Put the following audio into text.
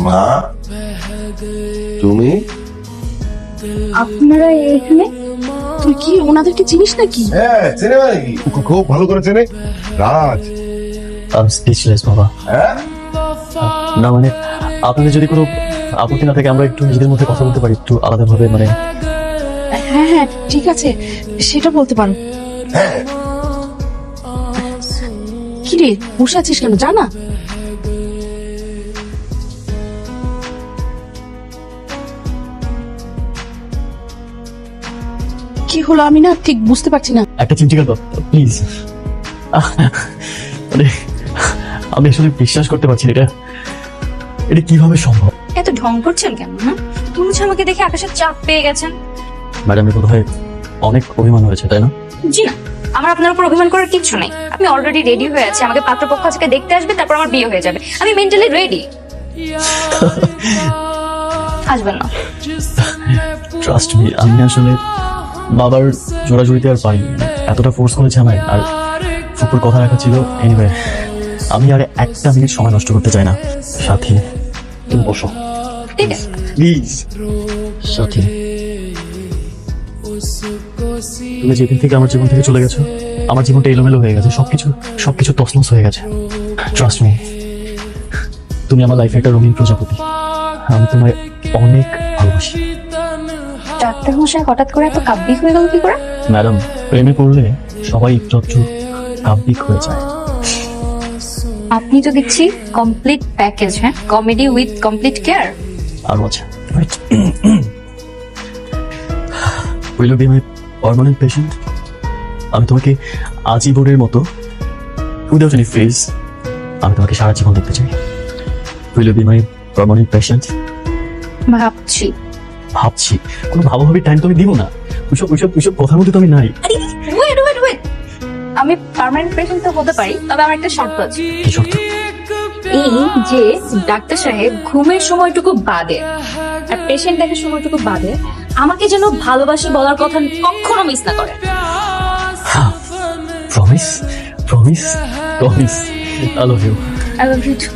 মা তুমি আপনারা এখানে? তুই কি ওনাদেরকে চিনিস নাকি? হ্যাঁ চেনে মানে কি খুব ভালো করে চেনে রাজ। স্পিচলেস বাবা। হ্যাঁ না মানে আপনাদের যদি কোনো আপত্তি না থাকে আমরা একটু নিজেদের মধ্যে কথা বলতে পারি একটু আলাদাভাবে মানে। হ্যাঁ হ্যাঁ ঠিক আছে, সেটা বলতে পারো। হ্যাঁ কি রে বসে আছিস কেন, জানা? কি হলো আমি না ঠিক বুঝতে পারছি না। একটা চিমটি কাটো প্লিজ। মানে আমি আসলে বিশ্বাস করতে পারছি না, এটা কিভাবে সম্ভব? এত ঢং করছেন কেন? তুমি হচ্ছে আমাকে দেখে আকাশের চাপ পেয়ে গেছেন। ম্যাডাম বোধ হয় অনেক অভিমান হয়েছে তাই না? জি না, আমার আপনার উপর অভিমান করার কিছু নেই। আপনি অলরেডি রেডি হয়ে আছে, আমাকে পাত্রপক্ষ আজকে দেখতে আসবে, তারপর আমার বিয়ে হয়ে যাবে। আমি মেন্টালি রেডি। আসবেন না? ট্রাস্ট মি, আমি আসলে বাবার জোড়াজুড়িতে আর পারিনি, এতটা ফোর্স করেছে আমায়। আর ফুপুর কথা রাখা ছিল। এনিওয়ে আমি আর একটা মিনিট সময় নষ্ট করতে চাই না। সাথী তুমি বসো ঠিক আছে। প্লিজ। সাথী তুমি যেদিন থেকে আমার জীবন থেকে চলে গেছো আমার জীবনটা এলোমেলো হয়ে গেছে, সবকিছু তছনছ হয়ে গেছে। ট্রাস্ট মি, তুমি আমার লাইফে একটা রঙিন প্রজাপতি। আমি তোমায় অনেক ভালোবাসি। ডাক্তার মশাই হঠাৎ করে এত কাব্যিক হয়ে গেল কি করে? ম্যাডাম প্রেমে পড়লে সবাই একটু একটু কাব্যিক হয়ে যায়। আপনি তো দেখছি কমপ্লিট প্যাকেজ। হ্যাঁ, কমেডি উইথ কমপ্লিট কেয়ার। আরো আছে। Will you be my permanent patient? আমি তোমাকে আজীবনের মতো উইদাউট এনি ফেজ আমি তোমাকে সারা জীবন দেখতে চাই। Will you be my permanent patient? ভাবছি কোনো ভাবাভাবি টাইম তো আমি দিব না। ওইসব কথার মধ্যে তো আমি নাই। ওয়েট, আমি পার্মানেন্ট পেশেন্ট তো হতে পারি, তবে আমার একটা শর্ত আছে। কি শর্ত? এই যে ডাক্তার সাহেব ঘুমের সময়টুকু বাদে আর পেশেন্ট দেখার সময়টুকু বাদে আমাকে যেন ভালোবাসি বলার কথা কখনো মিস না করে। Promise promise promise. I love you. I love you too.